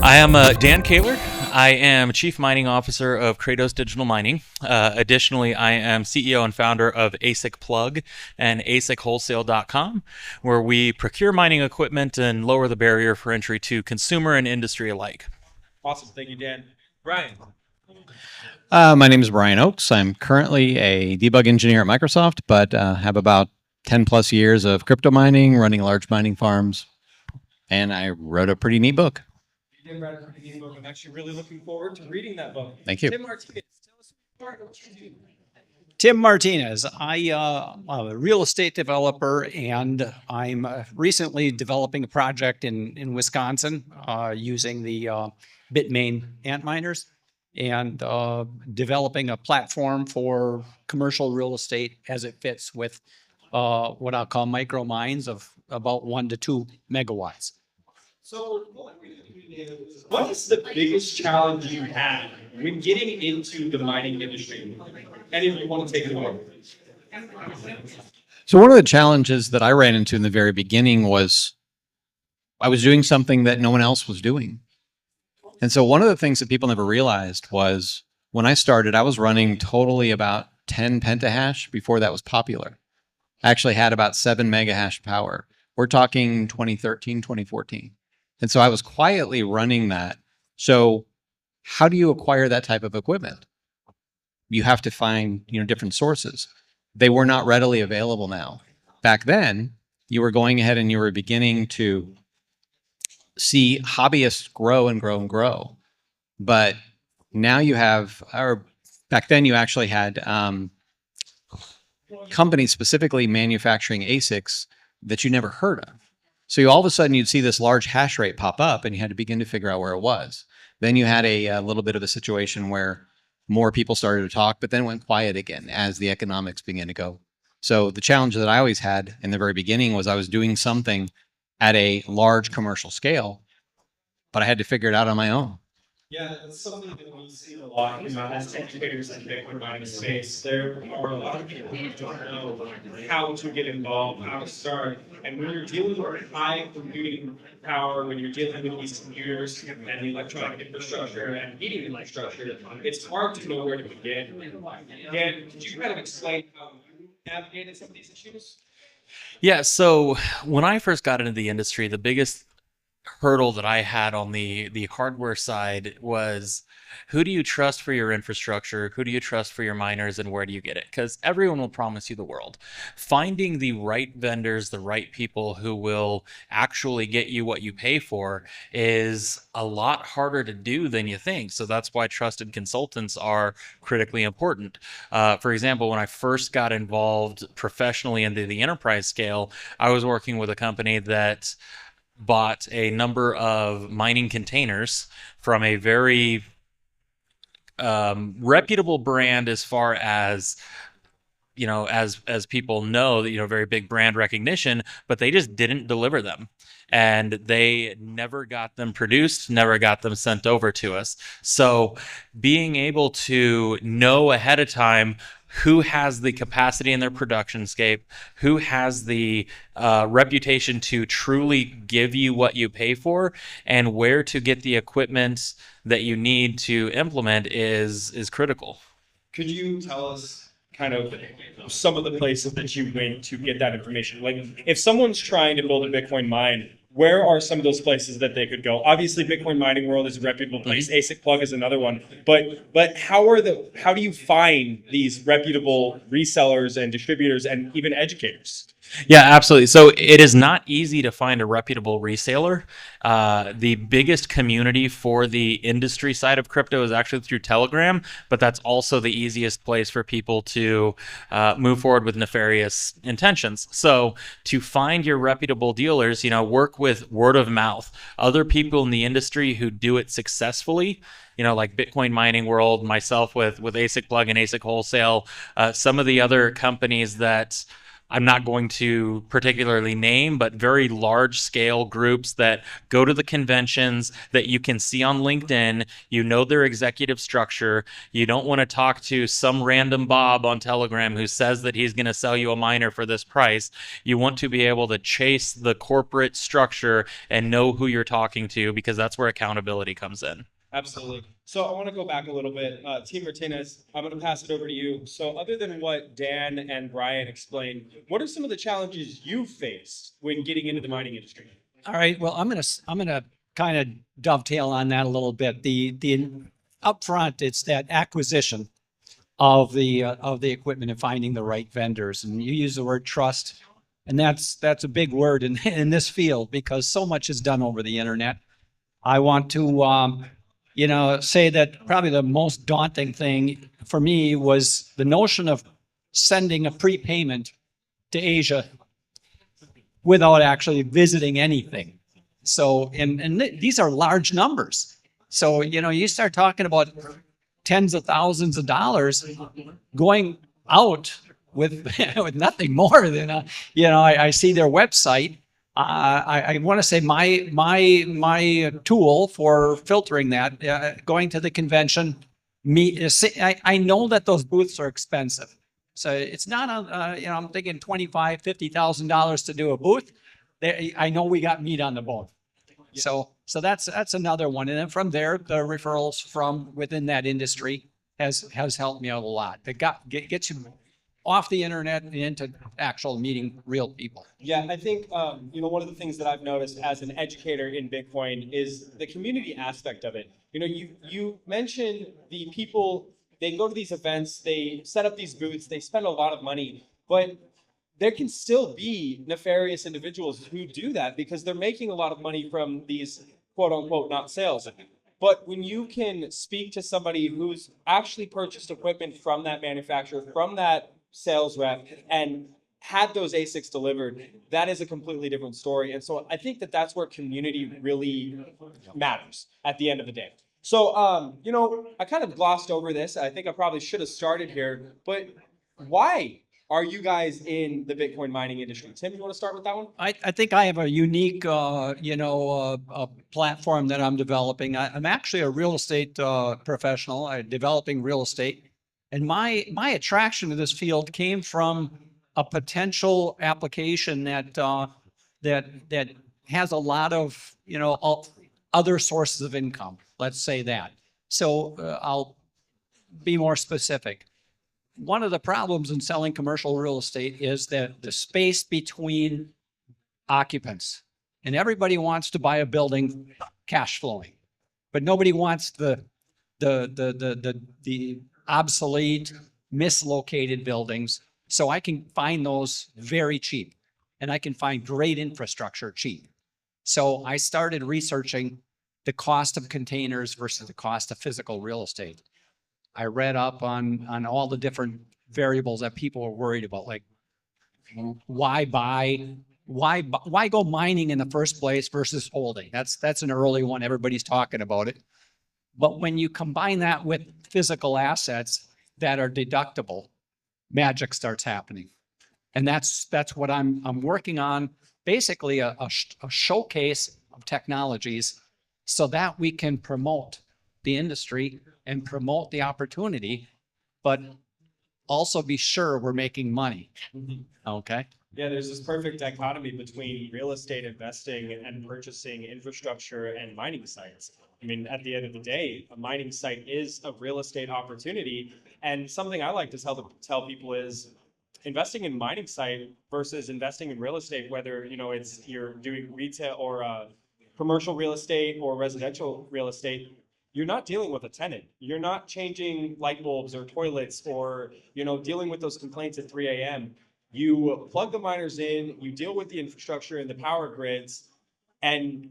I am Dan Kaler. I am Chief Mining Officer of Kratos Digital Mining. Additionally, I am CEO and founder of ASIC Plug and ASICWholesale.com, where we procure mining equipment and lower the barrier for entry to consumer and industry alike. Awesome. Thank you, Dan. Brian. My name is Brian Oakes. I'm currently a debug engineer at Microsoft, but have about 10 plus years of crypto mining, running large mining farms, and I wrote a pretty neat book. You did write a pretty neat book. I'm actually really looking forward to reading that book. Thank you. Tim Martinez, tell us what you do. Tim Martinez. I'm a real estate developer, and I'm recently developing a project in Wisconsin using the Bitmain Antminers and developing a platform for commercial real estate as it fits with what I'll call micro mines of about 1 to 2 megawatts. So, what is the biggest challenge you had when getting into the mining industry? Any of you want to take it away? So one of the challenges that I ran into in the very beginning was I was doing something that no one else was doing. And so one of the things that people never realized was when I started, I was running totally about 10 pentahash before that was popular. I actually had about 7 megahash power. We're talking 2013, 2014. And so I was quietly running that. So how do you acquire that type of equipment? You have to find, different sources. They were not readily available now. Back then, you were going ahead and you were beginning to see hobbyists grow and grow and grow. But now you have, or back then you actually had companies specifically manufacturing ASICs that you never heard of. So all of a sudden you'd see this large hash rate pop up and you had to begin to figure out where it was. Then you had a little bit of a situation where more people started to talk, but then went quiet again as the economics began to go. So the challenge that I always had in the very beginning was I was doing something at a large commercial scale, but I had to figure it out on my own. Yeah, that's something that we see a lot as educators in the Bitcoin mining space. There are a lot of people who don't know how to get involved, how to start. And when you're dealing with high computing power, when you're dealing with these computers and the electronic infrastructure and heating infrastructure, it's hard to know where to begin. Dan, could you kind of explain how you navigated some of these issues? Yeah, so when I first got into the industry, the biggest hurdle that I had on the hardware side was, who do you trust for your infrastructure? Who do you trust for your miners, and where do you get it? Because everyone will promise you the world. Finding the right vendors, the right people who will actually get you what you pay for is a lot harder to do than you think. So that's why trusted consultants are critically important. For example, when I first got involved professionally into the enterprise scale, I was working with a company that bought a number of mining containers from a very reputable brand as far as as people know that very big brand recognition, but they just didn't deliver them, and they never got them produced, never got them sent over to us. So being able to know ahead of time who has the capacity in their production scape, who has the reputation to truly give you what you pay for, and where to get the equipment that you need to implement is critical. Could you tell us kind of some of the places that you went to get that information? Like, if someone's trying to build a Bitcoin mine, where are some of those places that they could go? Obviously, Bitcoin Mining World is a reputable place. ASIC Plug is another one. But how do you find these reputable resellers and distributors and even educators? Yeah, absolutely. So it is not easy to find a reputable reseller. The biggest community for the industry side of crypto is actually through Telegram, but that's also the easiest place for people to move forward with nefarious intentions. So to find your reputable dealers, work with word of mouth. Other people in the industry who do it successfully, like Bitcoin Mining World, myself with ASIC Plug and ASIC Wholesale, some of the other companies that I'm not going to particularly name, but very large scale groups that go to the conventions that you can see on LinkedIn. You know their executive structure. You don't want to talk to some random Bob on Telegram who says that he's going to sell you a miner for this price. You want to be able to chase the corporate structure and know who you're talking to, because that's where accountability comes in. Absolutely. So I want to go back a little bit. Team Martinez, I'm going to pass it over to you. So other than what Dan and Brian explained, what are some of the challenges you faced when getting into the mining industry? All right. Well, I'm gonna kind of dovetail on that a little bit. The upfront, it's that acquisition of the equipment and finding the right vendors. And you use the word trust, and that's a big word in this field, because so much is done over the internet. I want to say that probably the most daunting thing for me was the notion of sending a prepayment to Asia without actually visiting anything. So, these are large numbers. So, you start talking about tens of thousands of dollars going out with with nothing more than I see their website. I want to say my tool for filtering that, going to the convention, I know that those booths are expensive. So it's not, I'm thinking $25,000-$50,000 to do a booth. I know we got meat on the bone. So that's another one. And then from there, the referrals from within that industry has helped me out a lot. That gets you off the internet and into actual meeting real people. Yeah, I think one of the things that I've noticed as an educator in Bitcoin is the community aspect of it. You mentioned the people, they go to these events, they set up these booths, they spend a lot of money, but there can still be nefarious individuals who do that because they're making a lot of money from these quote unquote not sales. But when you can speak to somebody who's actually purchased equipment from that manufacturer, from that sales rep, and had those ASICs delivered, that is a completely different story. And so I think that that's where community really matters at the end of the day. So, I kind of glossed over this. I think I probably should have started here, but why are you guys in the Bitcoin mining industry? Tim, you want to start with that one? I think I have a unique, platform that I'm developing. I'm actually a real estate professional. I'm developing real estate. And my attraction to this field came from a potential application that has a lot of other sources of income. Let's say that. So I'll be more specific. One of the problems in selling commercial real estate is that the space between occupants, and everybody wants to buy a building cash flowing, but nobody wants the obsolete, mislocated buildings. So I can find those very cheap, and I can find great infrastructure cheap. So I started researching the cost of containers versus the cost of physical real estate. I read up on all the different variables that people are worried about, like why go mining in the first place versus holding. That's an early one. Everybody's talking about it. But when you combine that with physical assets that are deductible, magic starts happening. And that's what I'm working on, basically a showcase of technologies so that we can promote the industry and promote the opportunity, but also be sure we're making money. Okay. Yeah, there's this perfect dichotomy between real estate investing and purchasing infrastructure and mining sites. I mean, at the end of the day, a mining site is a real estate opportunity. And something I like to tell people is investing in mining site versus investing in real estate, whether it's you're doing retail or commercial real estate or residential real estate. You're not dealing with a tenant. You're not changing light bulbs or toilets or dealing with those complaints at 3 a.m. You plug the miners in, you deal with the infrastructure and the power grids, and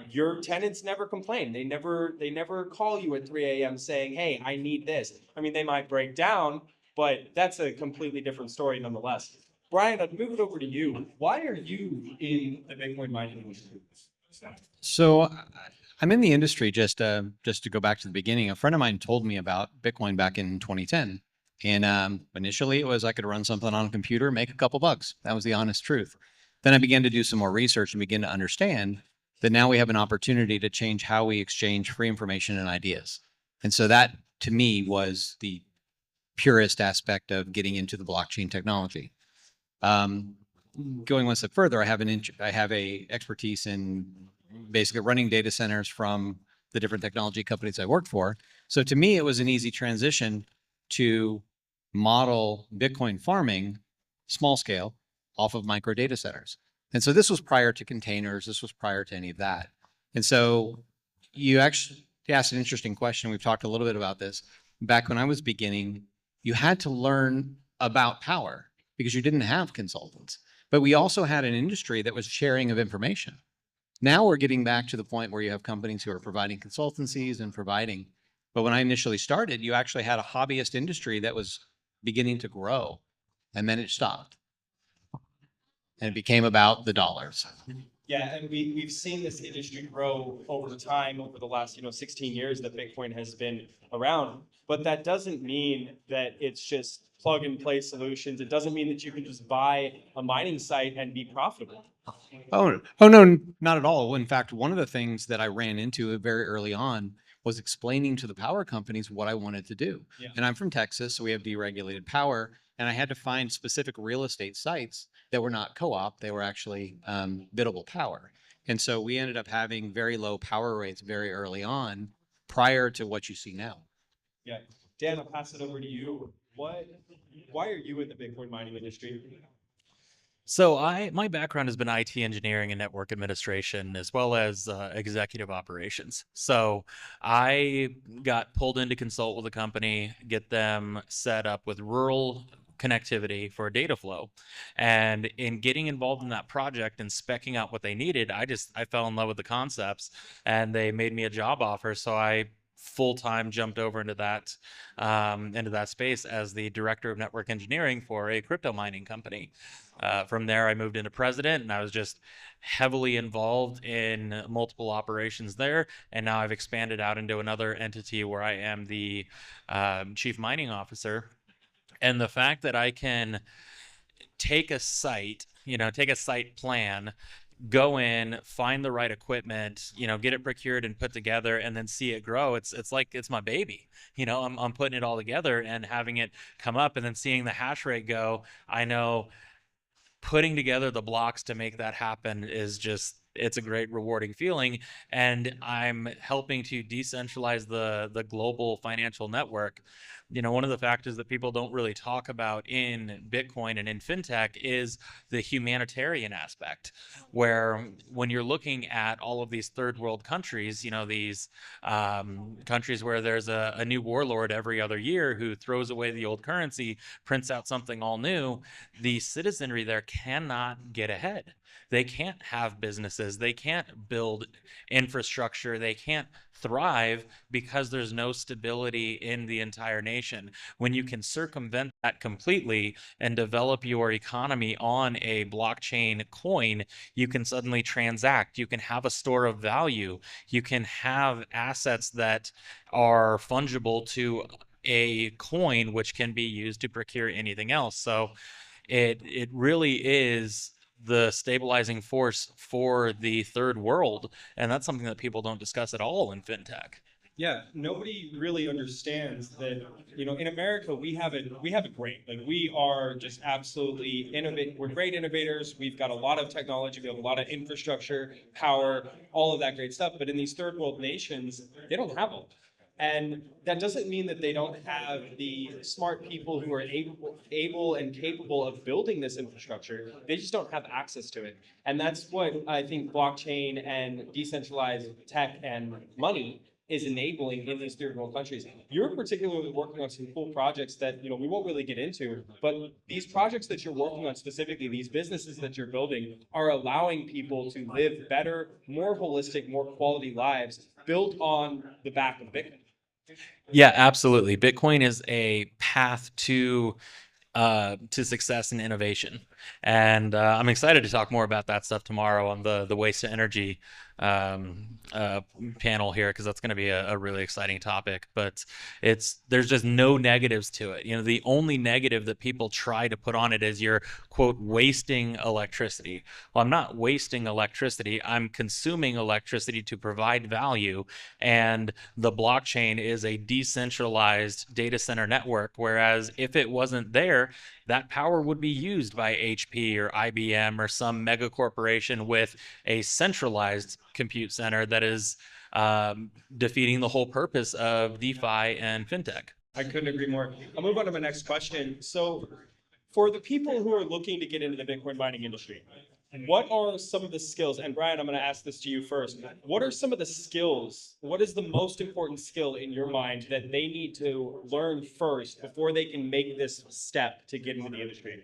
your tenants never complain. They never call you at 3 a.m. saying, "Hey, I need this." I mean, they might break down, but that's a completely different story nonetheless. Brian, I'd move it over to you. Why are you in the Bitcoin mining industry? So I'm in the industry just to go back to the beginning. A friend of mine told me about Bitcoin back in 2010. And initially it was I could run something on a computer, make a couple bucks. That was the honest truth. Then I began to do some more research and begin to understand that now we have an opportunity to change how we exchange free information and ideas. And so that to me was the purest aspect of getting into the blockchain technology. Going one step further, I have a expertise in basically running data centers from the different technology companies I worked for. So to me, it was an easy transition to model Bitcoin farming small scale off of micro data centers. And so this was prior to containers. This was prior to any of that. And so you actually asked an interesting question. We've talked a little bit about this. Back when I was beginning, you had to learn about power because you didn't have consultants. But we also had an industry that was sharing of information. Now we're getting back to the point where you have companies who are providing consultancies and providing. But when I initially started, you actually had a hobbyist industry that was beginning to grow, and then it stopped. And it became about the dollars. Yeah, and we've seen this industry grow over time, over the last 16 years that Bitcoin has been around. But that doesn't mean that it's just plug and play solutions. It doesn't mean that you can just buy a mining site and be profitable. Oh no, not at all. In fact, one of the things that I ran into very early on was explaining to the power companies what I wanted to do. Yeah. And I'm from Texas, so we have deregulated power, and I had to find specific real estate sites that were not co-op, they were actually biddable power. And so we ended up having very low power rates very early on prior to what you see now. Yeah. Dan, I'll pass it over to you. Why are you in the Bitcoin mining industry? So my background has been IT engineering and network administration, as well as executive operations. So I got pulled in to consult with a company, get them set up with rural connectivity for data flow. And in getting involved in that project and specking out what they needed, I fell in love with the concepts, and they made me a job offer. So I full-time jumped over into that space as the director of network engineering for a crypto mining company. From there, I moved into president, and I was just heavily involved in multiple operations there. And now I've expanded out into another entity where I am the chief mining officer. And the fact that I can take a site, take a site plan, go in, find the right equipment, get it procured and put together, and then see it grow. It's like it's my baby. I'm putting it all together and having it come up, and then seeing the hash rate go. I know putting together the blocks to make that happen is just, it's a great rewarding feeling. And I'm helping to decentralize the global financial network. One of the factors that people don't really talk about in Bitcoin and in fintech is the humanitarian aspect, where when you're looking at all of these third world countries, these countries where there's a new warlord every other year who throws away the old currency, prints out something all new, the citizenry there cannot get ahead. They can't have businesses. They can't build infrastructure. They can't thrive because there's no stability in the entire nation. When you can circumvent that completely and develop your economy on a blockchain coin, you can suddenly transact. You can have a store of value. You can have assets that are fungible to a coin, which can be used to procure anything else. So it really is the stabilizing force for the third world, and that's something that people don't discuss at all in fintech. Yeah, nobody really understands that, in America, we have it great. Like, we are just absolutely innovative. We're great innovators. We've got a lot of technology. We have a lot of infrastructure, power, all of that great stuff. But in these third world nations, they don't have it. And that doesn't mean that they don't have the smart people who are able and capable of building this infrastructure. They just don't have access to it. And that's what I think blockchain and decentralized tech and money is enabling in these third world countries. You're particularly working on some cool projects that we won't really get into, but these projects that you're working on specifically, these businesses that you're building, are allowing people to live better, more holistic, more quality lives built on the back of Bitcoin. Yeah, absolutely. Bitcoin is a path to success and innovation, and I'm excited to talk more about that stuff tomorrow on the waste to energy panel here because that's going to be a really exciting topic. But there's just no negatives to it. You know, the only negative that people try to put on it is you're quote wasting electricity. Well, I'm not wasting electricity. I'm consuming electricity to provide value, and the blockchain is a decentralized data center network. Whereas if it wasn't there, that power would be used by HP or IBM or some mega corporation with a centralized compute center that is defeating the whole purpose of DeFi and fintech. I couldn't agree more. I'll move on to my next question. So, for the people who are looking to get into the Bitcoin mining industry, what are some of the skills? And Brian, I'm going to ask this to you first. What are some of the skills? What is the most important skill in your mind that they need to learn first before they can make this step to get into the industry?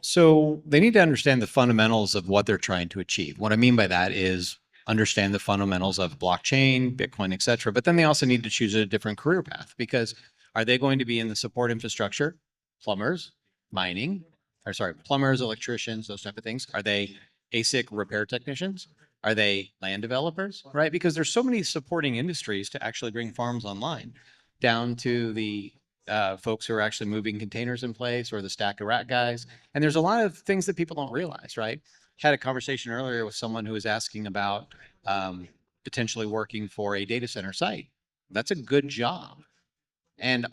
So they need to understand the fundamentals of what they're trying to achieve. What I mean by that is understand the fundamentals of blockchain, Bitcoin, et cetera. But then they also need to choose a different career path, because are they going to be in the support infrastructure, plumbers, mining, or sorry, plumbers, electricians, those type of things? Are they ASIC repair technicians? Are they land developers, right? Because there's so many supporting industries to actually bring farms online, down to the folks who are actually moving containers in place, or the stack of rack guys. And there's a lot of things that people don't realize, right? Had a conversation earlier with someone who was asking about potentially working for a data center site. That's a good job. And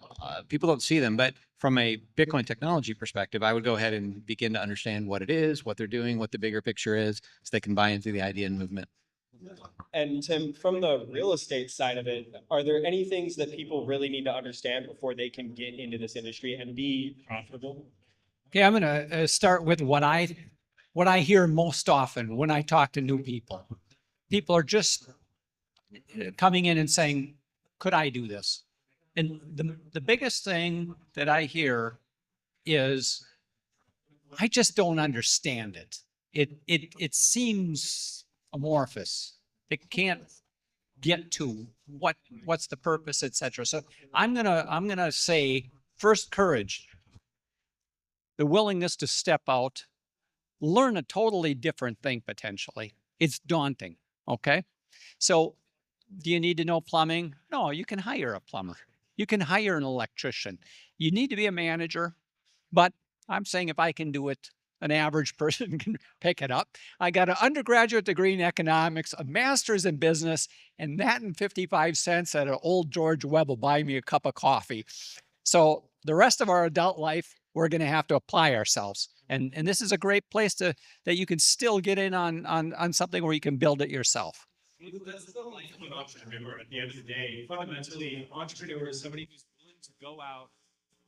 people don't see them. But from a Bitcoin technology perspective, I would go ahead and begin to understand what it is, what they're doing, what the bigger picture is, so they can buy into the idea and movement. And Tim, from the real estate side of it, are there any things that people really need to understand before they can get into this industry and be profitable? Okay, I'm going to start with what I hear most often when I talk to new people. People are just coming in and saying, "Could I do this?" And the biggest thing that I hear is, "I just don't understand it. It seems amorphous. It can't get to what's the purpose, etc." So I'm gonna say first, courage, the willingness to step out, learn a totally different thing potentially. It's daunting. Okay. So do you need to know plumbing? No, you can hire a plumber. You can hire an electrician. You need to be a manager, but I'm saying if I can do it, an average person can pick it up. I got an undergraduate degree in economics, a master's in business, and that and 55 cents at an old George Webb will buy me a cup of coffee. So the rest of our adult life, we're going to have to apply ourselves. And this is a great place that you can still get in on something where you can build it yourself. That's the life of an entrepreneur at the end of the day. Fundamentally, entrepreneur is somebody who's willing to go out.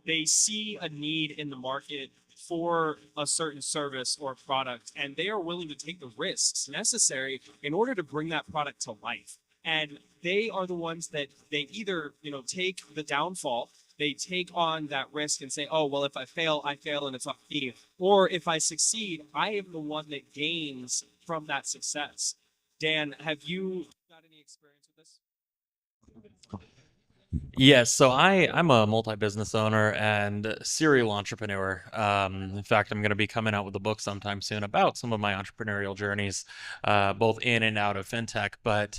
They see a need in the market for a certain service or product, and they are willing to take the risks necessary in order to bring that product to life. And they are the ones that they either, take the downfall, they take on that risk and say, "Oh, well, if I fail, and it's up to me." Or if I succeed, I am the one that gains from that success. Dan, have you got any experience with this? Yes, so I'm a multi-business owner and serial entrepreneur. In fact, I'm going to be coming out with a book sometime soon about some of my entrepreneurial journeys, both in and out of fintech. But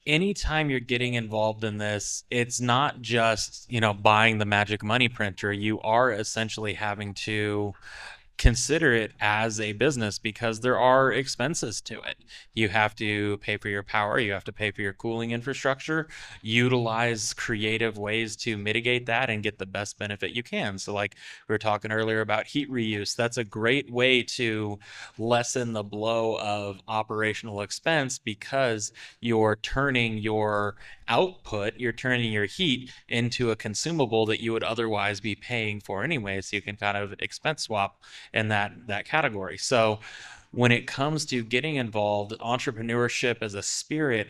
anytime you're getting involved in this, it's not just, buying the magic money printer. You are essentially having to consider it as a business because there are expenses to it. You have to pay for your power, you have to pay for your cooling infrastructure, utilize creative ways to mitigate that and get the best benefit you can. So like we were talking earlier about heat reuse, that's a great way to lessen the blow of operational expense because you're turning your output, you're turning your heat into a consumable that you would otherwise be paying for anyway. So you can kind of expense swap in that category. So when it comes to getting involved, entrepreneurship as a spirit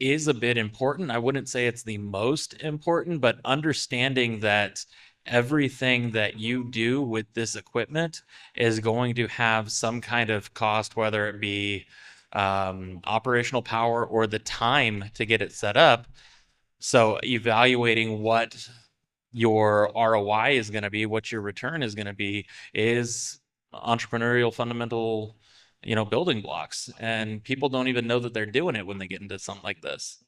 is a bit important. I wouldn't say it's the most important, but understanding that everything that you do with this equipment is going to have some kind of cost, whether it be operational power or the time to get it set up. So evaluating what your ROI is going to be, what your return is going to be, is entrepreneurial fundamental building blocks, and people don't even know that they're doing it when they get into something like this.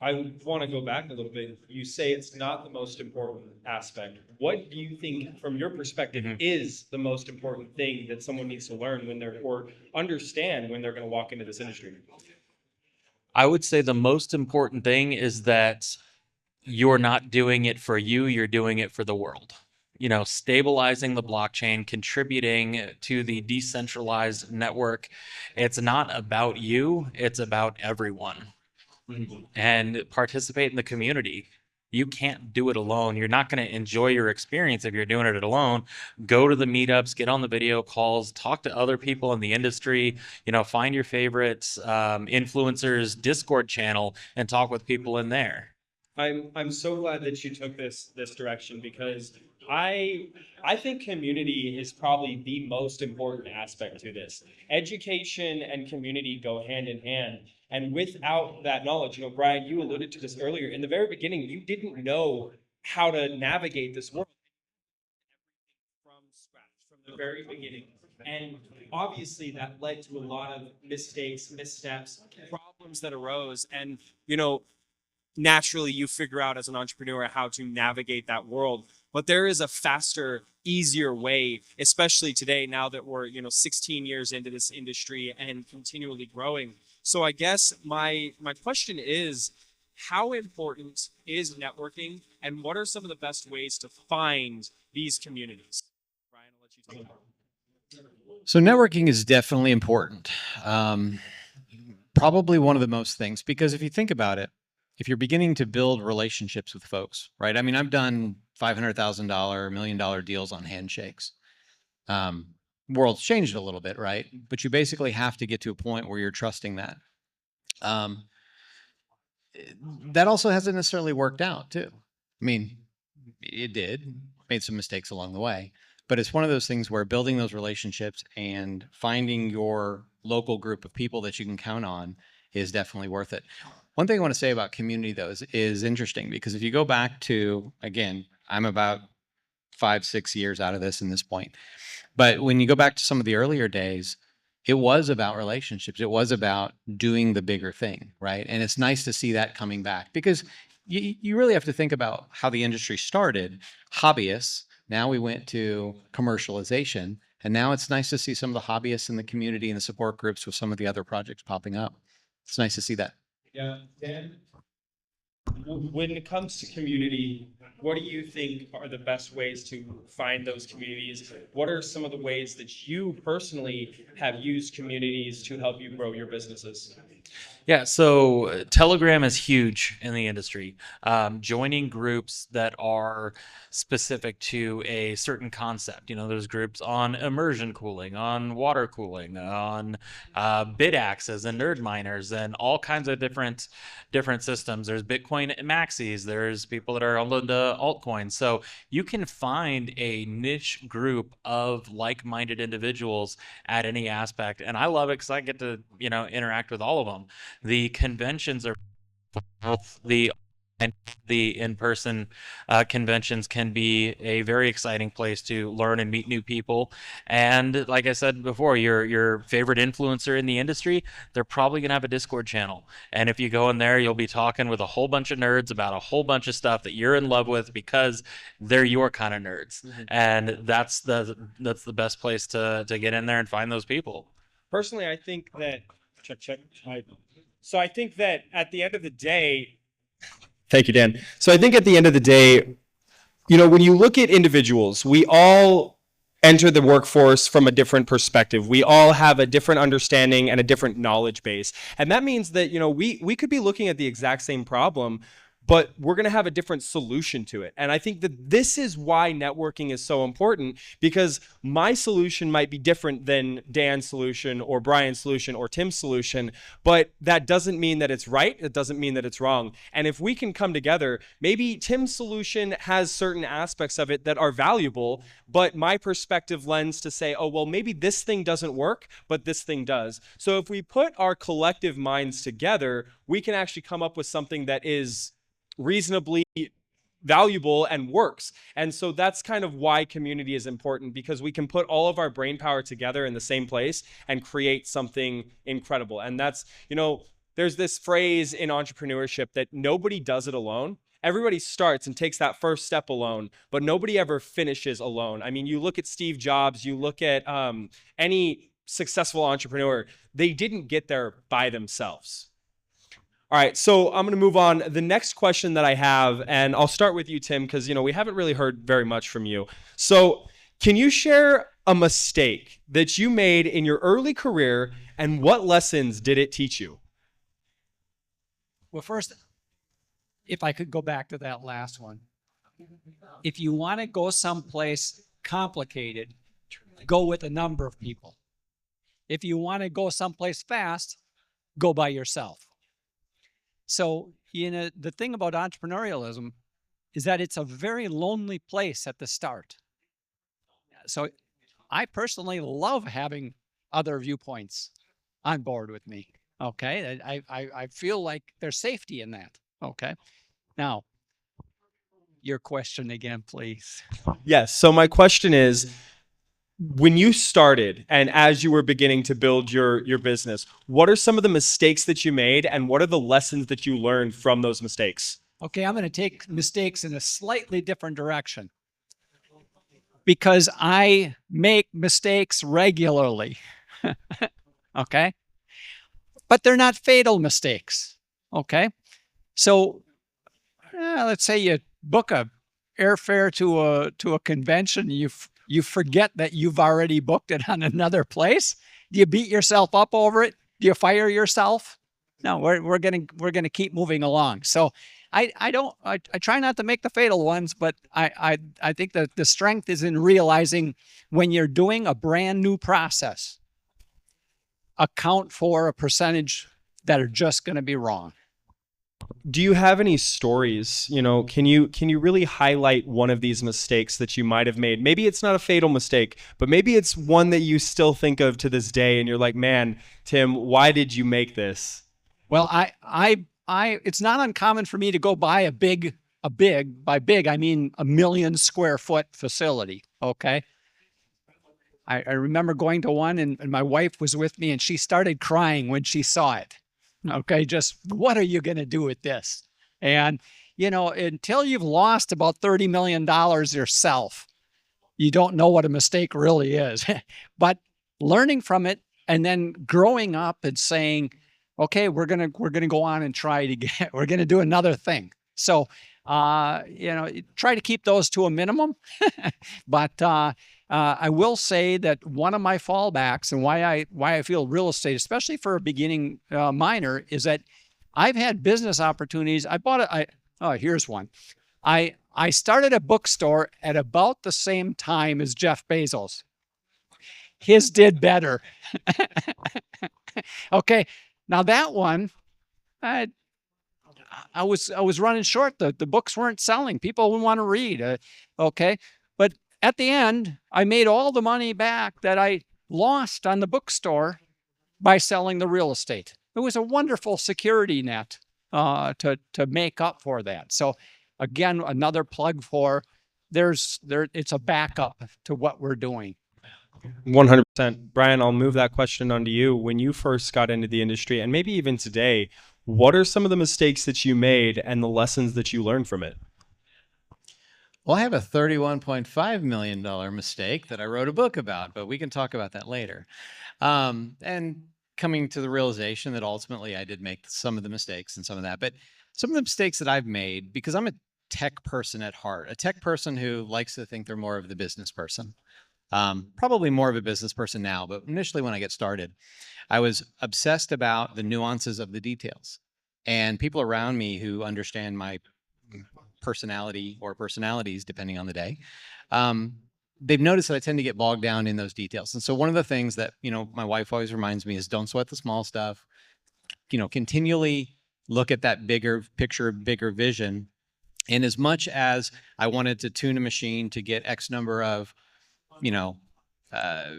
I want to go back a little bit. You say it's not the most important aspect. What do you think, from your perspective, Mhm. is the most important thing that someone needs to learn when they're, or understand when they're going to walk into this industry? I would say the most important thing is that you're not doing it for you, you're doing it for the world. Stabilizing the blockchain, contributing to the decentralized network. It's not about you, it's about everyone. And participate in the community. You can't do it alone. You're not going to enjoy your experience if you're doing it alone. Go to the meetups, get on the video calls, talk to other people in the industry, find your favorites, influencers, Discord channel, and talk with people in there. I'm so glad that you took this direction, because I think community is probably the most important aspect to this. Education and community go hand in hand. And without that knowledge, Brian, you alluded to this earlier. In the very beginning, you didn't know how to navigate this world from scratch, from the very beginning. And obviously that led to a lot of mistakes, missteps, problems that arose. And, naturally you figure out as an entrepreneur how to navigate that world. But there is a faster, easier way, especially today, now that we're 16 years into this industry and continually growing. So I guess my question is, how important is networking, and what are some of the best ways to find these communities? Brian, I'll let you take it. So networking is definitely important. Probably one of the most things, because if you think about it, if you're beginning to build relationships with folks, right? I mean, I've done $500,000, $1 million deals on handshakes. World's changed a little bit, right? But you basically have to get to a point where you're trusting that. That also hasn't necessarily worked out too. I mean, it did, made some mistakes along the way, but it's one of those things where building those relationships and finding your local group of people that you can count on is definitely worth it. One thing I want to say about community, though, is interesting, because if you go back to, again, I'm about 5-6 years out of this in this point, but when you go back to some of the earlier days, it was about relationships. It was about doing the bigger thing, right? And it's nice to see that coming back, because you really have to think about how the industry started. Hobbyists, now we went to commercialization, and now it's nice to see some of the hobbyists in the community and the support groups with some of the other projects popping up. It's nice to see that. Yeah, Dan, when it comes to community, what do you think are the best ways to find those communities? What are some of the ways that you personally have used communities to help you grow your businesses? Yeah, so Telegram is huge in the industry. Joining groups that are specific to a certain concept. There's groups on immersion cooling, on water cooling, on bit axes and nerd miners, and all kinds of different systems. There's Bitcoin maxis. There's people that are on the altcoins. So you can find a niche group of like-minded individuals at any aspect, and I love it because I get to interact with all of them. The conventions are both the in-person conventions can be a very exciting place to learn and meet new people. And like I said before, your favorite influencer in the industry, they're probably gonna have a Discord channel. And if you go in there, you'll be talking with a whole bunch of nerds about a whole bunch of stuff that you're in love with, because they're your kind of nerds. Mm-hmm. And that's the best place to get in there and find those people. Personally, I think that So I think that at the end of the day, thank you, Dan. So I think at the end of the day, when you look at individuals, we all enter the workforce from a different perspective. We all have a different understanding and a different knowledge base. And that means that, we could be looking at the exact same problem, but we're going to have a different solution to it. And I think that this is why networking is so important, because my solution might be different than Dan's solution or Brian's solution or Tim's solution, but that doesn't mean that it's right. It doesn't mean that it's wrong. And if we can come together, maybe Tim's solution has certain aspects of it that are valuable, but my perspective lends to say, oh, well, maybe this thing doesn't work, but this thing does. So if we put our collective minds together, we can actually come up with something that is reasonably valuable and works. And so that's kind of why community is important, because we can put all of our brain power together in the same place and create something incredible. And that's, there's this phrase in entrepreneurship that nobody does it alone. Everybody starts and takes that first step alone, but nobody ever finishes alone. I mean, you look at Steve Jobs, you look at any successful entrepreneur, they didn't get there by themselves. All right, so I'm going to move on. The next question that I have, and I'll start with you, Tim, because we haven't really heard very much from you. So can you share a mistake that you made in your early career, and what lessons did it teach you? Well, first, if I could go back to that last one. If you want to go someplace complicated, go with a number of people. If you want to go someplace fast, go by yourself. So, the thing about entrepreneurialism is that it's a very lonely place at the start. So I personally love having other viewpoints on board with me. Okay. I feel like there's safety in that. Okay. Now, your question again, please. Yes. So my question is, when you started and as you were beginning to build your business, what are some of the mistakes that you made, and what are the lessons that you learned from those mistakes? Okay, I'm going to take mistakes in a slightly different direction because I make mistakes regularly. Okay? But they're not fatal mistakes. Okay? So let's say you book a airfare to a convention, you forget that you've already booked it on another place. Do you beat yourself up over it? Do you fire yourself? No, we're gonna keep moving along. So I try not to make the fatal ones, but I think that the strength is in realizing when you're doing a brand new process, account for a percentage that are just going to be wrong. Do you have any stories? Can you really highlight one of these mistakes that you might have made? Maybe it's not a fatal mistake, but maybe it's one that you still think of to this day and you're like, man, Tim, why did you make this? Well, it's not uncommon for me to go buy by big, I mean 1 million square foot facility. Okay. I remember going to one and my wife was with me and she started crying when she saw it. Okay, just what are you going to do with this? And, until you've lost about $30 million yourself, you don't know what a mistake really is. But learning from it and then growing up and saying, okay, we're gonna go on and try it again. We're gonna do another thing. So, try to keep those to a minimum. But I will say that one of my fallbacks and why I feel real estate, especially for a beginning miner, is that I've had business opportunities. Here's one. I started a bookstore at about the same time as Jeff Bezos. His did better. Okay. Now that one, I was running short. The books weren't selling. People wouldn't want to read. Okay. But at the end, I made all the money back that I lost on the bookstore by selling the real estate. It was a wonderful security net to make up for that. So again, another plug for it's a backup to what we're doing. 100%. Brian, I'll move that question onto you. When you first got into the industry, and maybe even today, what are some of the mistakes that you made and the lessons that you learned from it? Well, I have a $31.5 million mistake that I wrote a book about, but we can talk about that later. And coming to the realization that ultimately I did make some of the mistakes and some of that, but some of the mistakes that I've made, because I'm a tech person at heart, a tech person who likes to think they're more of the business person. Probably more of a business person now, but initially when I get started, I was obsessed about the nuances of the details. And people around me who understand my personality or personalities, depending on the day, they've noticed that I tend to get bogged down in those details. And so one of the things that, my wife always reminds me is don't sweat the small stuff, continually look at that bigger picture, bigger vision. And as much as I wanted to tune a machine to get X number of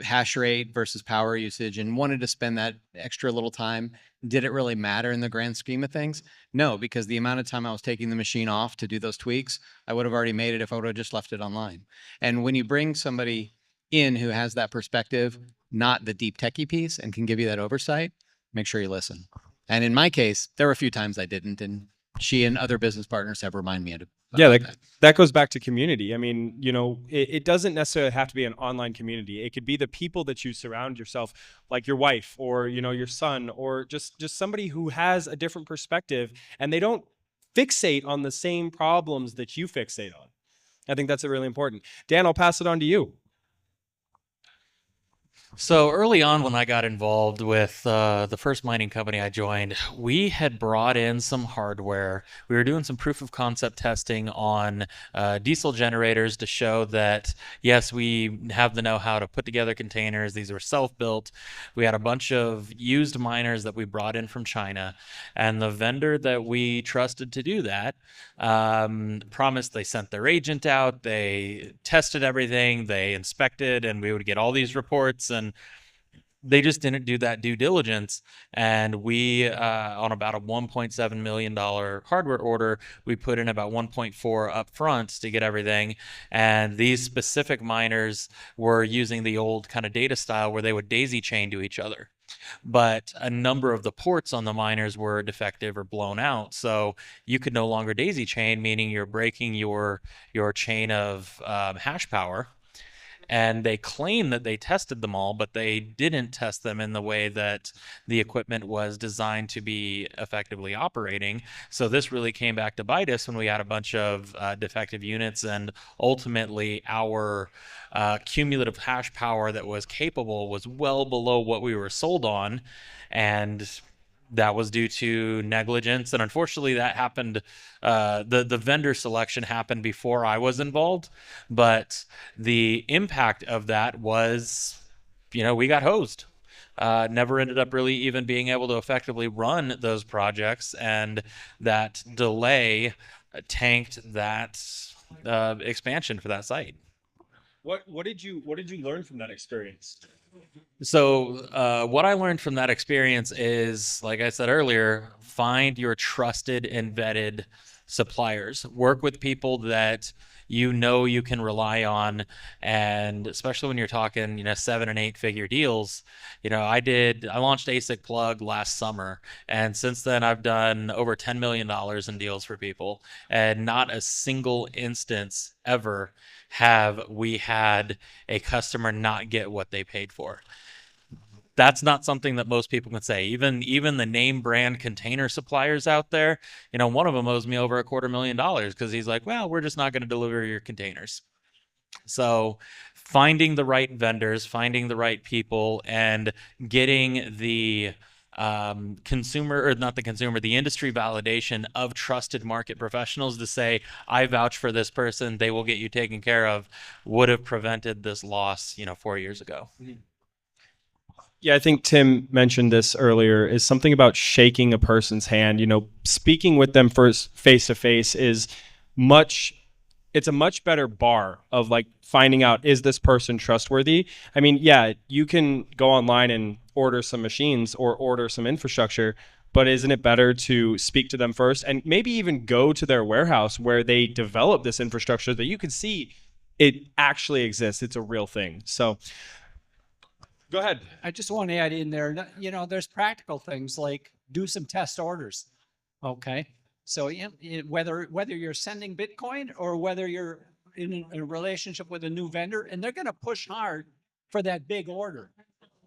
hash rate versus power usage and wanted to spend that extra little time. Did it really matter in the grand scheme of things? No, because the amount of time I was taking the machine off to do those tweaks, I would have already made it if I would have just left it online. And when you bring somebody in who has that perspective, not the deep techie piece, and can give you that oversight, make sure you listen. And in my case, there were a few times I didn't, and she and other business partners have reminded me of Yeah, about like that goes back to community. I mean, you know, it doesn't necessarily have to be an online community. It could be the people that you surround yourself, like your wife or, you know, your son, or just somebody who has a different perspective and they don't fixate on the same problems that you fixate on. I think that's really important. Dan, I'll pass it on to you. So early on, when I got involved with the first mining company I joined, we had brought in some hardware. We were doing some proof of concept testing on diesel generators to show that, yes, we have the know-how to put together containers. These were self-built. We had a bunch of used miners that we brought in from China. And the vendor that we trusted to do that promised they sent their agent out. They tested everything. They inspected, and we would get all these reports. And they just didn't do that due diligence. And we, on about a $1.7 million hardware order, we put in about 1.4 up front to get everything. And these specific miners were using the old kind of data style where they would daisy chain to each other. But a number of the ports on the miners were defective or blown out. So you could no longer daisy chain, meaning you're breaking your chain of hash power. And they claim that they tested them all, but they didn't test them in the way that the equipment was designed to be effectively operating. So this really came back to bite us when we had a bunch of defective units, and ultimately our cumulative hash power that was capable was well below what we were sold on. And that was due to negligence, and unfortunately that happened, the vendor selection happened before I was involved, but the impact of that was, you know, we got hosed. Never ended up really even being able to effectively run those projects, and that delay tanked that expansion for that site. What did you learn from that experience? So what I learned from that experience is, like I said earlier, find your trusted and vetted suppliers. Work with people that you know you can rely on, and especially when you're talking, you know, 7 and 8 figure deals. You know, I launched ASIC Plug last summer, and since then I've done over $10 million in deals for people, and not a single instance ever have we had a customer not get what they paid for. That's not something that most people can say. Even the name brand container suppliers out there, you know, one of them owes me over $250,000 because he's like, well, we're just not going to deliver your containers. So finding the right vendors, finding the right people, and getting the the industry validation of trusted market professionals to say, I vouch for this person, they will get you taken care of, would have prevented this loss, you know, 4 years ago. Yeah, I think Tim mentioned this earlier, is something about shaking a person's hand. You know, speaking with them first face to face is it's a much better bar of like finding out, is this person trustworthy? I mean, yeah, you can go online and order some machines or order some infrastructure, but isn't it better to speak to them first and maybe even go to their warehouse where they develop this infrastructure that you can see it actually exists. It's a real thing. So go ahead. I just want to add in there, you know, there's practical things like do some test orders. Okay. So whether you're sending Bitcoin or whether you're in a relationship with a new vendor, and they're going to push hard for that big order,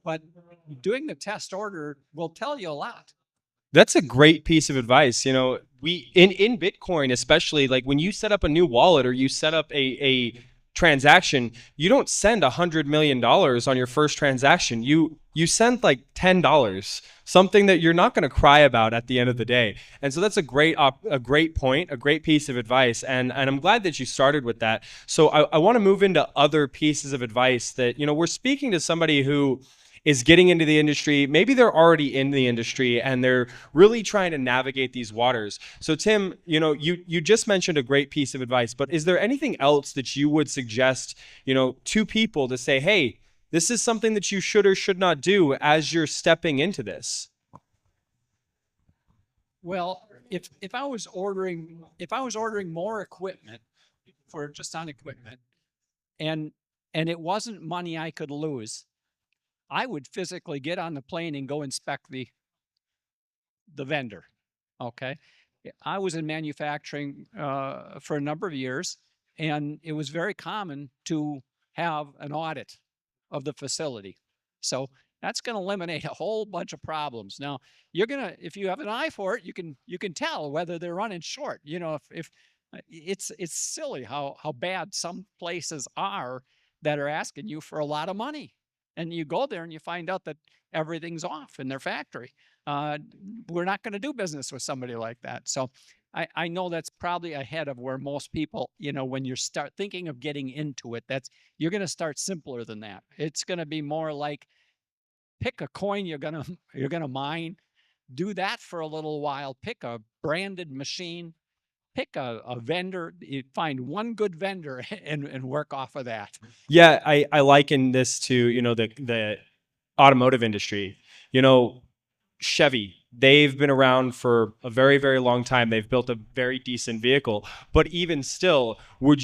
but doing the test order will tell you a lot. That's a great piece of advice. You know, we in Bitcoin, especially, like when you set up a new wallet or you set up a transaction, you don't send $100 million on your first transaction. You send like $10, something that you're not going to cry about at the end of the day. And so that's a great point, a great piece of advice. And I'm glad that you started with that. So I want to move into other pieces of advice that, you know, we're speaking to somebody who is getting into the industry. Maybe they're already in the industry and they're really trying to navigate these waters. So Tim, you know, you just mentioned a great piece of advice, but is there anything else that you would suggest, you know, to people to say, hey, This is something that you should or should not do as you're stepping into this. Well, if I was ordering more equipment for just on equipment, and it wasn't money I could lose, I would physically get on the plane and go inspect the vendor. Okay. I was in manufacturing for a number of years, and it was very common to have an audit of the facility. So that's going to eliminate a whole bunch of problems. Now, if you have an eye for it, you can tell whether they're running short. You know, if it's silly how bad some places are that are asking you for a lot of money, and you go there and you find out that everything's off in their factory. We're not going to do business with somebody like that. So I know that's probably ahead of where most people, you know, when you start thinking of getting into it, you're going to start simpler than that. It's going to be more like pick a coin you're going to mine, do that for a little while, pick a branded machine, pick a vendor, you find one good vendor and work off of that. Yeah, I liken this to, you know, the automotive industry. You know, Chevy, they've been around for a very, very long time. They've built a very decent vehicle. But even still, would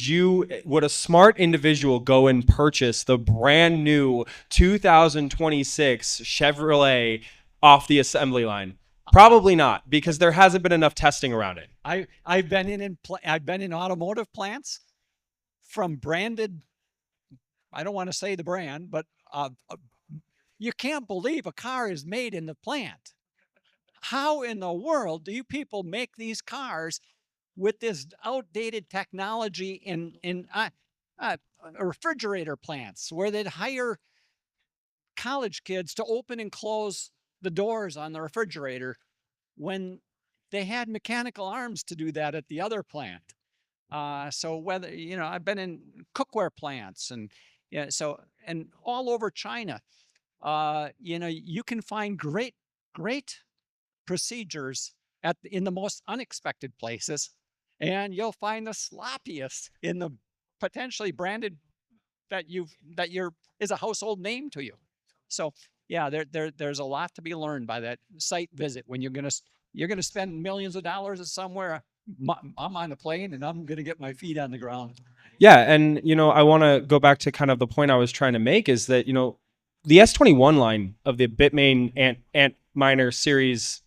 a smart individual go and purchase the brand new 2026 Chevrolet off the assembly line? Probably not, because there hasn't been enough testing around it. I've been in automotive plants from branded. I don't want to say the brand, but you can't believe a car is made in the plant. How in the world do you people make these cars with this outdated technology in refrigerator plants where they'd hire college kids to open and close the doors on the refrigerator when they had mechanical arms to do that at the other plant? So whether, you know, I've been in cookware plants and and all over China. You know, you can find great procedures in the most unexpected places, and you'll find the sloppiest in the potentially branded that is a household name to you. So yeah, there's a lot to be learned by that site visit when you're gonna spend millions of dollars somewhere. I'm on a plane and I'm gonna get my feet on the ground. Yeah, and you know, I want to go back to kind of the point I was trying to make is that, you know, the S21 line of the Bitmain Antminer series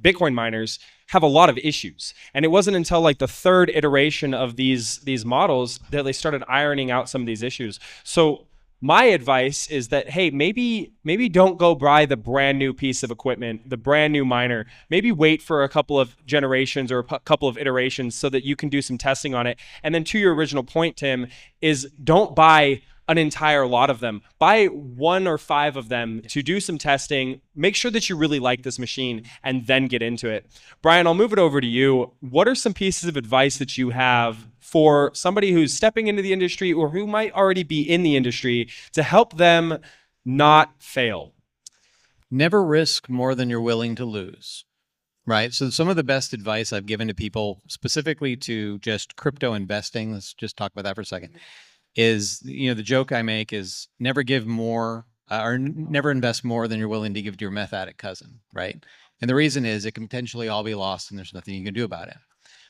Bitcoin miners have a lot of issues. And it wasn't until like the third iteration of these models that they started ironing out some of these issues. So my advice is that, hey, maybe don't go buy the brand new piece of equipment, the brand new miner. Maybe wait for a couple of generations or a couple of iterations so that you can do some testing on it. And then to your original point, Tim, is don't buy an entire lot of them. Buy 1 or 5 of them to do some testing. Make sure that you really like this machine and then get into it. Brian, I'll move it over to you. What are some pieces of advice that you have for somebody who's stepping into the industry or who might already be in the industry to help them not fail? Never risk more than you're willing to lose, right? So some of the best advice I've given to people specifically to just crypto investing, let's just talk about that for a second, is, you know, the joke I make is never give more never invest more than you're willing to give to your meth addict cousin, right? And the reason is it can potentially all be lost and there's nothing you can do about it.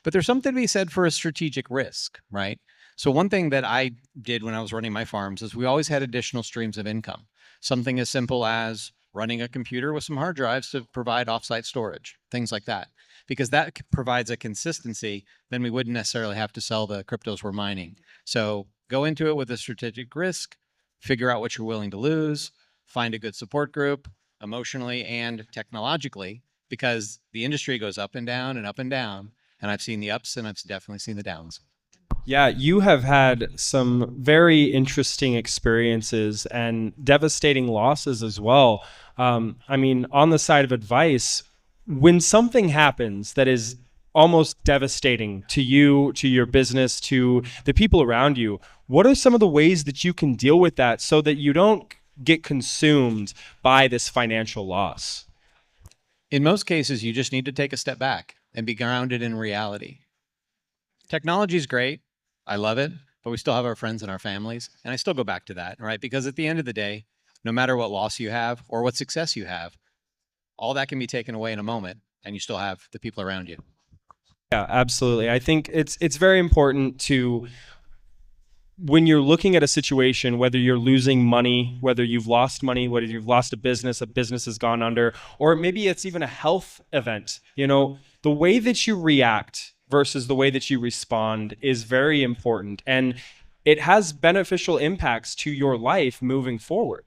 But there's something to be said for a strategic risk, right? So one thing that I did when I was running my farms is we always had additional streams of income. Something as simple as running a computer with some hard drives to provide offsite storage, things like that. Because that provides a consistency, then we wouldn't necessarily have to sell the cryptos we're mining. So go into it with a strategic risk, figure out what you're willing to lose, find a good support group emotionally and technologically, because the industry goes up and down and up and down. And I've seen the ups and I've definitely seen the downs. Yeah, you have had some very interesting experiences and devastating losses as well. I mean, on the side of advice, when something happens that is almost devastating to you, to your business, to the people around you, what are some of the ways that you can deal with that so that you don't get consumed by this financial loss? In most cases, you just need to take a step back and be grounded in reality. Technology is great. I love it. but we still have our friends and our families. And I still go back to that, right? Because at the end of the day, no matter what loss you have or what success you have, all that can be taken away in a moment, and you still have the people around you. Yeah, absolutely. I think it's very important to, when you're looking at a situation, whether you're losing money, whether you've lost money, whether you've lost a business has gone under, or maybe it's even a health event, the way that you react versus the way that you respond is very important. And it has beneficial impacts to your life moving forward.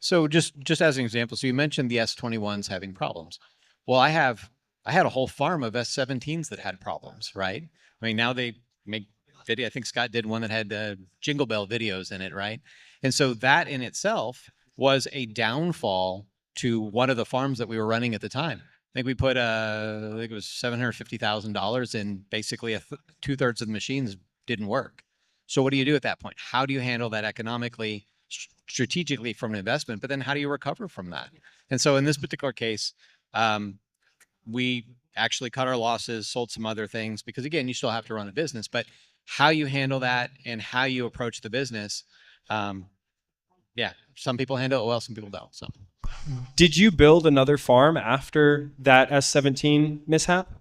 So just as an example, so you mentioned the S21s having problems. Well, I had a whole farm of S17s that had problems, right? I mean, now they make video. I think Scott did one that had Jingle Bell videos in it, right? And so that in itself was a downfall to one of the farms that we were running at the time. I think we put I think it was $750,000 in. Basically 2/3 of the machines didn't work. So what do you do at that point? How do you handle that economically, strategically from an investment, but then how do you recover from that? And so in this particular case, we actually cut our losses, sold some other things, because again, you still have to run a business, but how you handle that and how you approach the business, yeah, some people handle it well, some people don't. So Did you build another farm after that S17 mishap?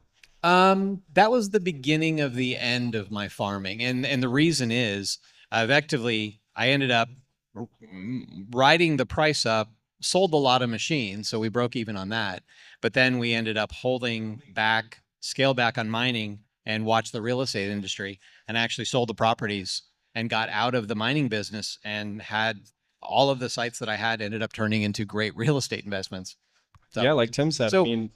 that was the beginning of the end of my farming. And the reason is effectively I ended up riding the price up, sold a lot of machines. So we broke even on that. But then we ended up holding back, scale back on mining and watched the real estate industry, and actually sold the properties and got out of the mining business, and had all of the sites that I had ended up turning into great real estate investments. So, Yeah, like Tim said. So- I mean,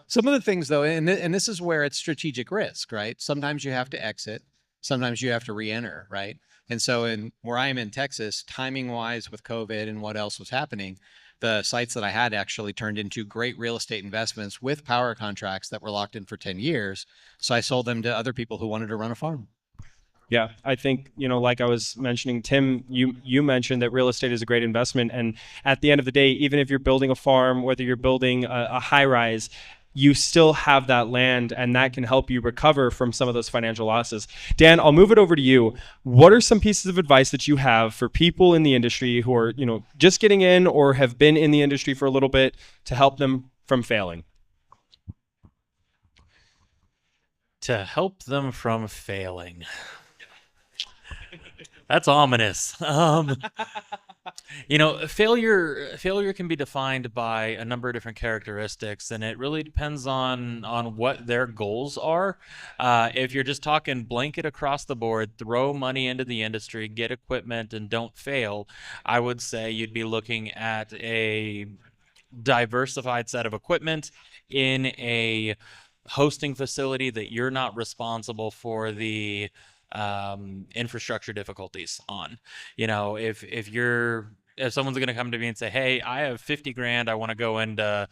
some of the things though, and this is where it's strategic risk, right? Sometimes you have to exit, sometimes you have to re-enter, right? And so in where I am in Texas, timing wise with COVID and what else was happening, the sites that I had actually turned into great real estate investments with power contracts that were locked in for 10 years. So I sold them to other people who wanted to run a farm. yeah, I think, like I was mentioning, Tim, you mentioned that real estate is a great investment. And at the end of the day, even if you're building a farm, whether you're building a high rise, you still have that land, and that can help you recover from some of those financial losses. Dan, I'll move it over to you. What are some pieces of advice that you have for people in the industry who are, just getting in or have been in the industry for a little bit, to help them from failing? To help them from failing. That's ominous. Failure can be defined by a number of different characteristics, and it really depends on what their goals are. If you're just talking blanket across the board, throw money into the industry, get equipment, and don't fail, I would say you'd be looking at a diversified set of equipment in a hosting facility that you're not responsible for the infrastructure difficulties on. If someone's going to come to me and say, hey, I have 50 grand, I want to go into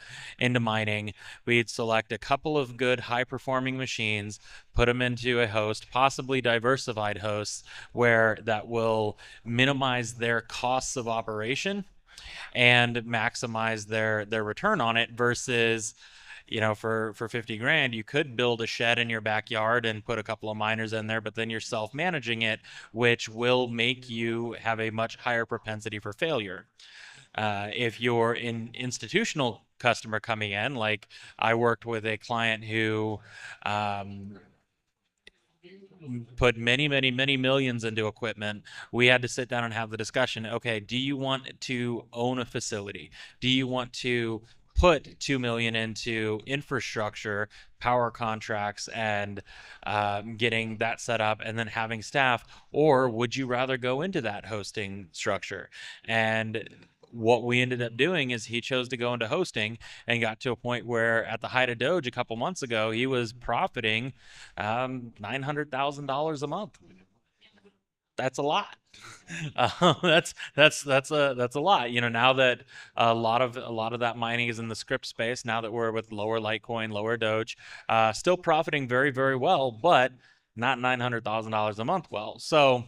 mining, we'd select a couple of good high performing machines, put them into a host, possibly diversified hosts, where that will minimize their costs of operation and maximize their return on it, versus for 50 grand, you could build a shed in your backyard and put a couple of miners in there, but then you're self-managing it, which will make you have a much higher propensity for failure. If you're an institutional customer coming in, like I worked with a client who put many, many, many millions into equipment, we had to sit down and have the discussion. Okay, do you want to own a facility? Do you want to put 2 million into infrastructure, power contracts, and getting that set up and then having staff? Or would you rather go into that hosting structure? And what we ended up doing is he chose to go into hosting, and got to a point where at the height of Doge a couple months ago, he was profiting $900,000 a month. That's a lot. That's a lot. Now that a lot of that mining is in the script space, now that we're with lower Litecoin, lower Doge, still profiting very, very well, but not $900,000 a month. Well, so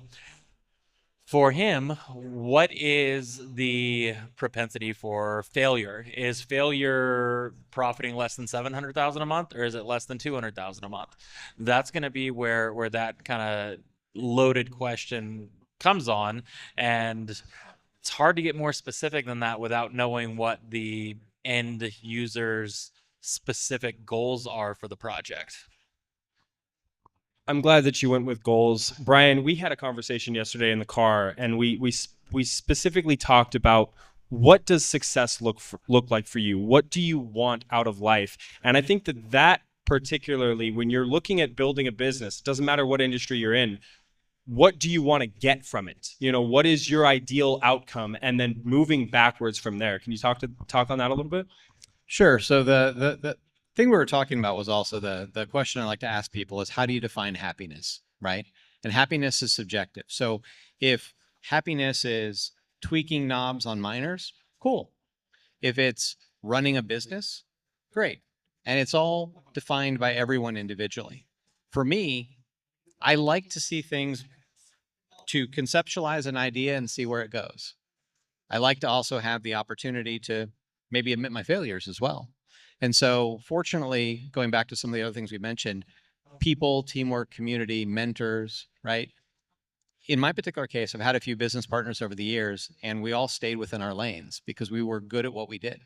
for him, what is the propensity for failure? Is failure profiting less than $700,000 a month, or is it less than $200,000 a month? That's going to be where that kind of loaded question comes on, and it's hard to get more specific than that without knowing what the end user's specific goals are for the project. I'm glad that you went with goals. Brian, we had a conversation yesterday in the car, and we specifically talked about what does success look like for you? What do you want out of life? And I think that particularly when you're looking at building a business, doesn't matter what industry you're in, what do you want to get from it? You know, what is your ideal outcome? And then moving backwards from there. Can you talk on that a little bit? Sure. So the thing we were talking about was also the question I like to ask people is how do you define happiness, right? And happiness is subjective. So if happiness is tweaking knobs on miners, cool. If it's running a business, great. And it's all defined by everyone individually. For me, I like to see things to conceptualize an idea and see where it goes. I like to also have the opportunity to maybe admit my failures as well. And so fortunately, going back to some of the other things we mentioned, people, teamwork, community, mentors, right? In my particular case, I've had a few business partners over the years, and we all stayed within our lanes because we were good at what we did.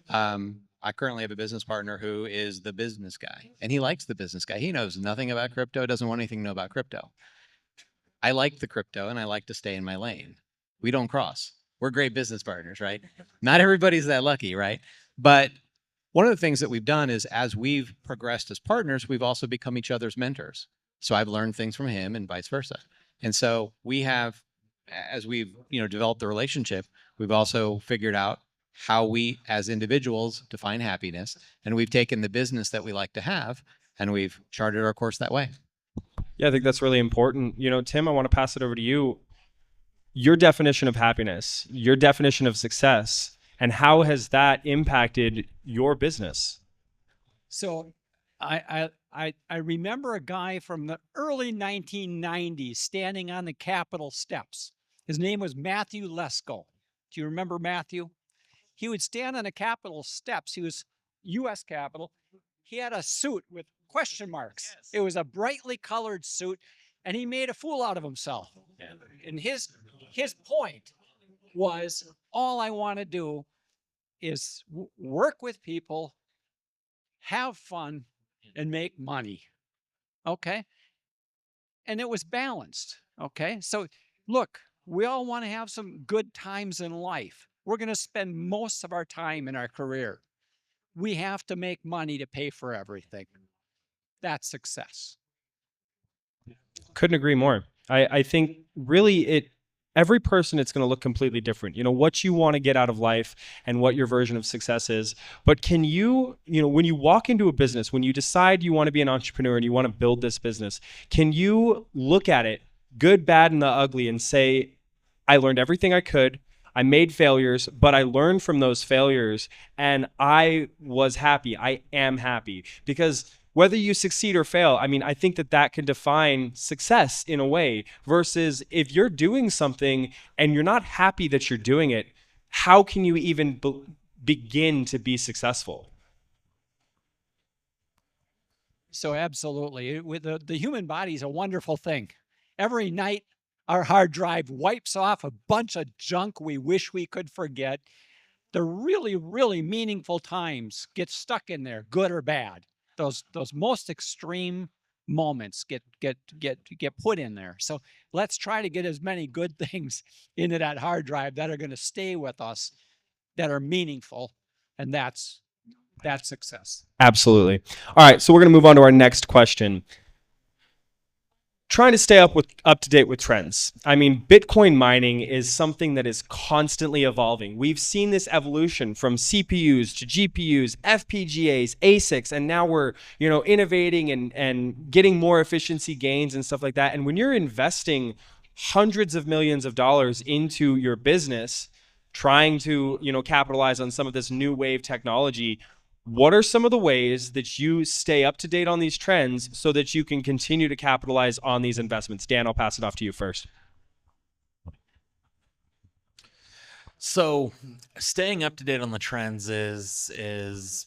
I currently have a business partner who is the business guy, and he likes the business guy. He knows nothing about crypto, doesn't want anything to know about crypto. I like the crypto, and I like to stay in my lane. We don't cross. We're great business partners, right? Not everybody's that lucky, right? But one of the things that we've done is as we've progressed as partners, we've also become each other's mentors. So I've learned things from him and vice versa. And so we have, as we've, developed the relationship, we've also figured out how we as individuals define happiness. And we've taken the business that we like to have and we've charted our course that way. Yeah, I think that's really important. You know, Tim, I want to pass it over to you. Your definition of happiness, your definition of success, and how has that impacted your business? So I remember a guy from the early 1990s standing on the Capitol steps. His name was Matthew Lesko. Do you remember Matthew? He would stand on the Capitol steps. He was U.S. Capitol. He had a suit with question marks. Yes. It was a brightly colored suit, and he made a fool out of himself. And his point was, all I want to do is work with people, have fun, and make money. Okay? And it was balanced. Okay? So look, we all want to have some good times in life. We're going to spend most of our time in our career. We have to make money to pay for everything. That's success. Couldn't agree more. I think really every person, it's going to look completely different. You know, what you want to get out of life and what your version of success is. But can you, when you walk into a business, when you decide you want to be an entrepreneur and you want to build this business, can you look at it, good, bad, and the ugly, and say, I learned everything I could. I made failures, but I learned from those failures and I was happy. I am happy. Because whether you succeed or fail, I mean, I think that can define success in a way, versus if you're doing something and you're not happy that you're doing it, how can you even begin to be successful? So absolutely. The human body is a wonderful thing. Every night, our hard drive wipes off a bunch of junk we wish we could forget. The really, really meaningful times get stuck in there, good or bad. Those most extreme moments get put in there. So let's try to get as many good things into that hard drive that are going to stay with us, that are meaningful, and that's success. Absolutely. All right, so we're going to move on to our next question. Trying to stay up to date with trends. I mean, Bitcoin mining is something that is constantly evolving. We've seen this evolution from CPUs to GPUs, FPGAs, ASICs, and now we're, innovating and getting more efficiency gains and stuff like that. And when you're investing hundreds of millions of dollars into your business, trying to, capitalize on some of this new wave technology, what are some of the ways that you stay up to date on these trends so that you can continue to capitalize on these investments? Dan, I'll pass it off to you first. So staying up to date on the trends is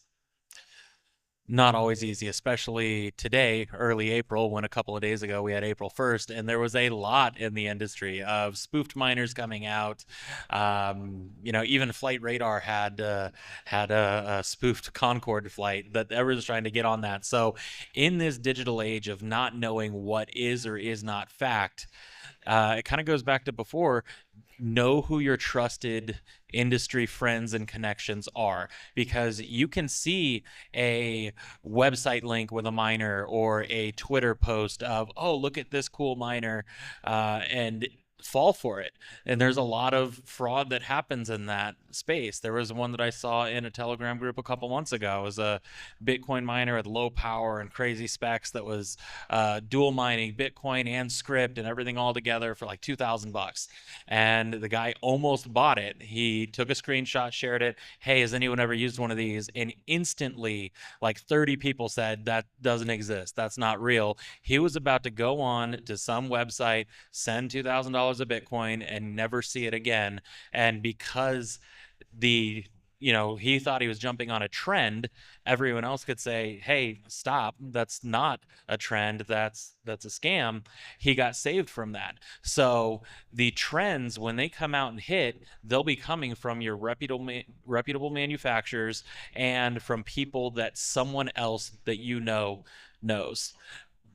Not always easy, especially today, early April, when a couple of days ago we had April 1st, and there was a lot in the industry of spoofed miners coming out. Even Flight Radar had a spoofed Concorde flight that everyone's trying to get on that. So, in this digital age of not knowing what is or is not fact, it kind of goes back to before. Know who your trusted industry friends and connections are, because you can see a website link with a miner or a Twitter post of, oh, look at this cool miner, and fall for it. And there's a lot of fraud that happens in that space. There was one that I saw in a Telegram group a couple months ago. It was a Bitcoin miner with low power and crazy specs that was dual mining Bitcoin and script and everything all together for like $2,000. And the guy almost bought it. He took a screenshot, shared it. Hey, has anyone ever used one of these? And instantly, like 30 people said, that doesn't exist. That's not real. He was about to go on to some website, send $2,000 of Bitcoin and never see it again. And because he thought he was jumping on a trend, everyone else could say, hey, stop, that's not a trend, that's a scam. He got saved from that. So the trends, when they come out and hit, they'll be coming from your reputable manufacturers and from people that someone else that knows.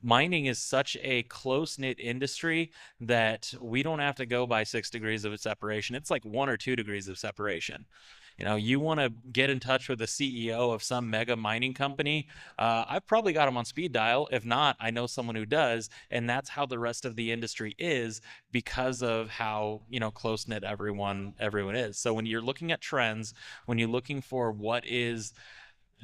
Mining is such a close-knit industry that we don't have to go by 6 degrees of separation. It's like 1 or 2 degrees of separation. You want to get in touch with the CEO of some mega mining company. I've probably got him on speed dial. If not, I know someone who does. And that's how the rest of the industry is, because of how, close-knit everyone is. So when you're looking at trends, when you're looking for what is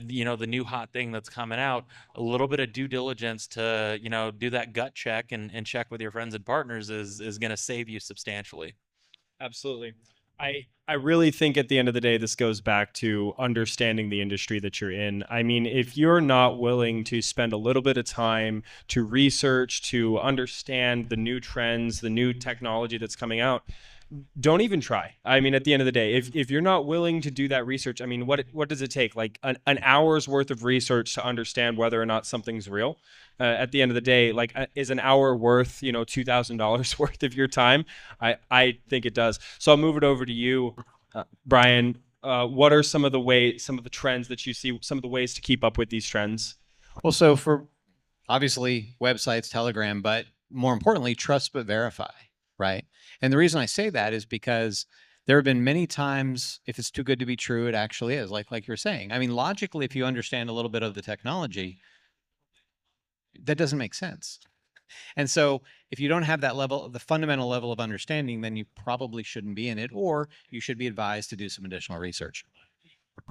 the new hot thing that's coming out, a little bit of due diligence to do that gut check and check with your friends and partners is going to save you substantially. Absolutely. I really think at the end of the day, this goes back to understanding the industry that you're in. I mean, if you're not willing to spend a little bit of time to research, to understand the new trends, the new technology that's coming out, don't even try. I mean, at the end of the day, if you're not willing to do that research, I mean, what does it take? Like an hour's worth of research to understand whether or not something's real? At the end of the day, like, is an hour worth, $2,000 worth of your time? I think it does. So I'll move it over to you, Brian. What are some of the trends that you see, some of the ways to keep up with these trends? Well, so for obviously websites, Telegram, but more importantly, trust but verify, right? And the reason I say that is because there have been many times, if it's too good to be true, it actually is, like you're saying. I mean, logically, if you understand a little bit of the technology, that doesn't make sense. And so if you don't have that level, the fundamental level of understanding, then you probably shouldn't be in it, or you should be advised to do some additional research.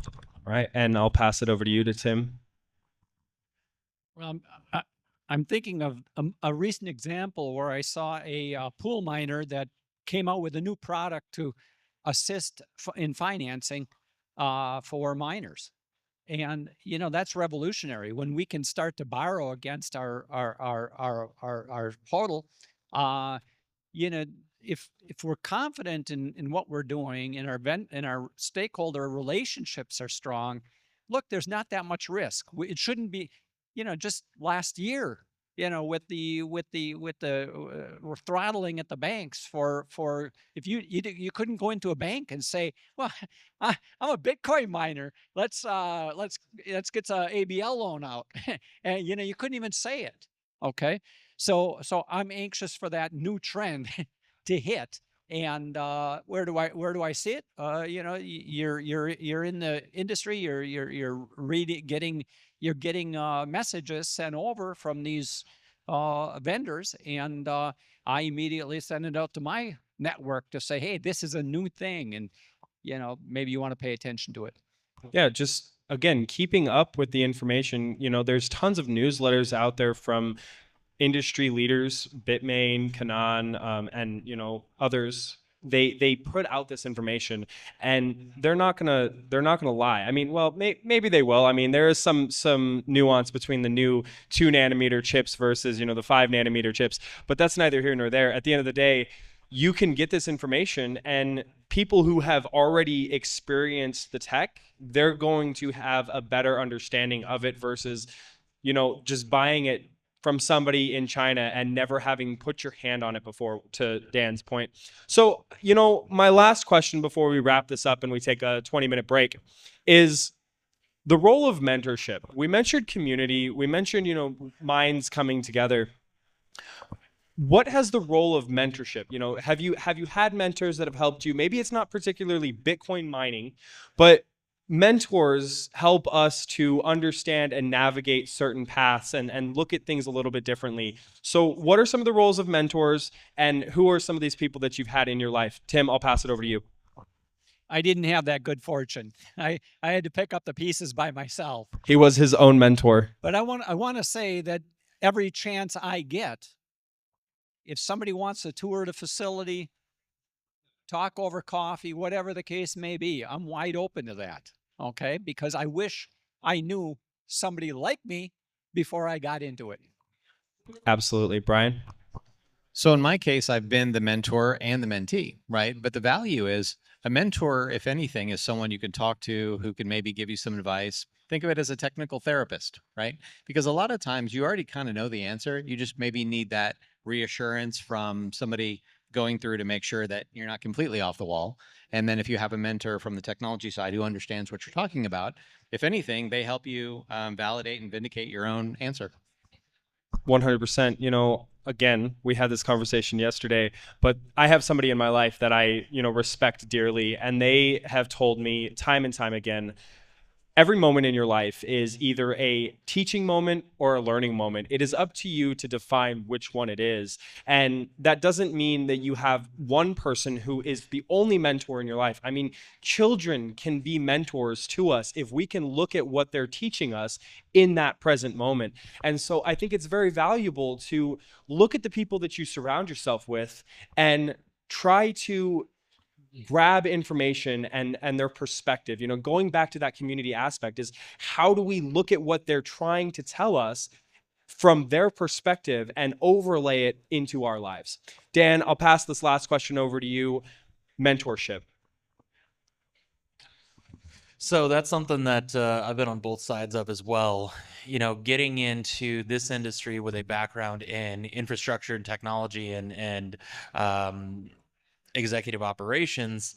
All right. And I'll pass it over to you, to Tim. Well, I'm thinking of a recent example where I saw a pool miner that came out with a new product to assist in financing for miners. And, that's revolutionary when we can start to borrow against our total. If we're confident in what we're doing and our stakeholder relationships are strong, look, there's not that much risk. It shouldn't be, just last year, with the we're throttling at the banks for if you couldn't go into a bank and say, well, I'm a Bitcoin miner. Let's get a ABL loan out, and you couldn't even say it. Okay, so I'm anxious for that new trend to hit. And where do I see it? You're in the industry. You're reading, you're getting messages sent over from these vendors, and I immediately send it out to my network to say, hey, this is a new thing, and maybe you want to pay attention to it. Yeah, just again, keeping up with the information. There's tons of newsletters out there from industry leaders, Bitmain, Canaan, and others. They put out this information, and they're not gonna lie. I mean, well, maybe they will. I mean, there is some nuance between the new 2 nanometer chips versus the 5 nanometer chips, but that's neither here nor there. At the end of the day, you can get this information, and people who have already experienced the tech, they're going to have a better understanding of it versus, just buying it from somebody in China and never having put your hand on it before, to Dan's point. So, my last question before we wrap this up and we take a 20-minute break is the role of mentorship. We mentioned community, we mentioned, minds coming together. What has the role of mentorship? Have you had mentors that have helped you? Maybe it's not particularly Bitcoin mining, but mentors help us to understand and navigate certain paths and look at things a little bit differently. So what are some of the roles of mentors, and who are some of these people that you've had in your life? Tim, I'll pass it over to you. I didn't have that good fortune. I had to pick up the pieces by myself. He was his own mentor. But I want to say that every chance I get, if somebody wants to tour the facility, talk over coffee, whatever the case may be, I'm wide open to that. Okay? Because I wish I knew somebody like me before I got into it. Absolutely. Brian? So in my case, I've been the mentor and the mentee, right? But the value is a mentor, if anything, is someone you can talk to who can maybe give you some advice. Think of it as a technical therapist, right? Because a lot of times you already kind of know the answer. You just maybe need that reassurance from somebody going through to make sure that you're not completely off the wall. And then if you have a mentor from the technology side who understands what you're talking about, if anything, they help you validate and vindicate your own answer. 100%. Again, we had this conversation yesterday, but I have somebody in my life that I, respect dearly, and they have told me time and time again, every moment in your life is either a teaching moment or a learning moment. It is up to you to define which one it is. And that doesn't mean that you have one person who is the only mentor in your life. I mean, children can be mentors to us if we can look at what they're teaching us in that present moment. And so I think it's very valuable to look at the people that you surround yourself with and try to grab information and their perspective. Going back to that community aspect is, how do we look at what they're trying to tell us from their perspective and overlay it into our lives? Dan, I'll pass this last question over to you. Mentorship. So that's something that I've been on both sides of as well. Getting into this industry with a background in infrastructure and technology and executive operations,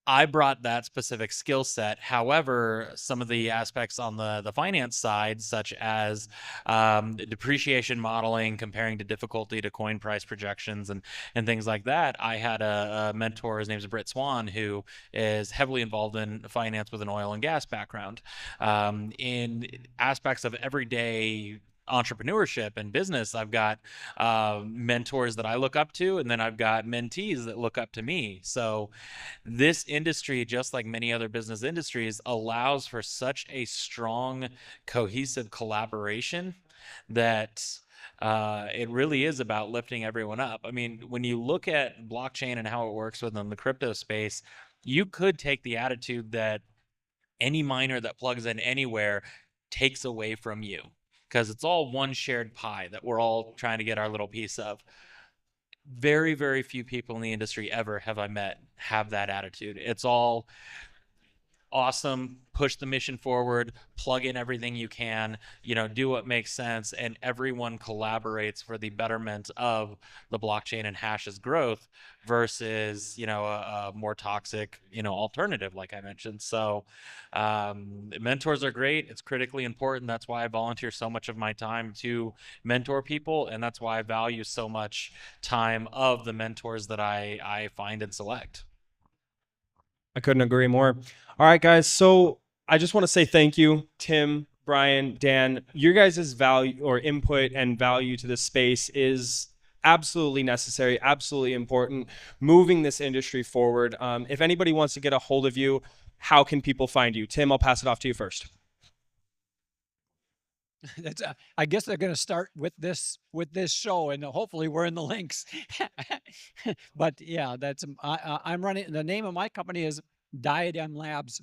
I brought that specific skill set. However, some of the aspects on the finance side, such as depreciation modeling, comparing to difficulty to coin price projections and things like that, I had a mentor, his name's Britt Swan, who is heavily involved in finance with an oil and gas background. In aspects of everyday entrepreneurship and business, I've got mentors that I look up to, and then I've got mentees that look up to me. So this industry, just like many other business industries, allows for such a strong, cohesive collaboration that it really is about lifting everyone up. I mean, when you look at blockchain and how it works within the crypto space, you could take the attitude that any miner that plugs in anywhere takes away from you, because it's all one shared pie that we're all trying to get our little piece of. Very, very few people in the industry ever have I met have that attitude. It's all awesome, push the mission forward, plug in everything you can, do what makes sense, and everyone collaborates for the betterment of the blockchain and Hash's growth versus, a more toxic, alternative, like I mentioned. So mentors are great. It's critically important. That's why I volunteer so much of my time to mentor people, and that's why I value so much time of the mentors that I find and select. I couldn't agree more. All right, guys. So I just want to say thank you, Tim, Brian, Dan. Your guys' value or input and value to this space is absolutely necessary, absolutely important, moving this industry forward. If anybody wants to get a hold of you, how can people find you? Tim, I'll pass it off to you first. I guess they're going to start with this show, and hopefully we're in the links. But yeah, I'm running. The name of my company is Diadem Labs.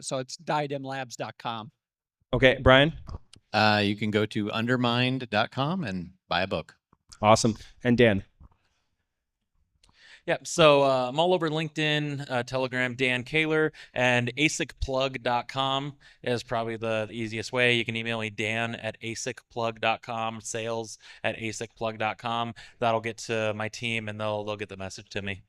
So it's diademlabs.com. Okay, Brian. You can go to undermined.com and buy a book. Awesome. And Dan. Yep. So I'm all over LinkedIn, Telegram, Dan Kaler, and asicplug.com is probably the easiest way. You can email me, dan@asicplug.com, sales@asicplug.com. That'll get to my team and they'll get the message to me.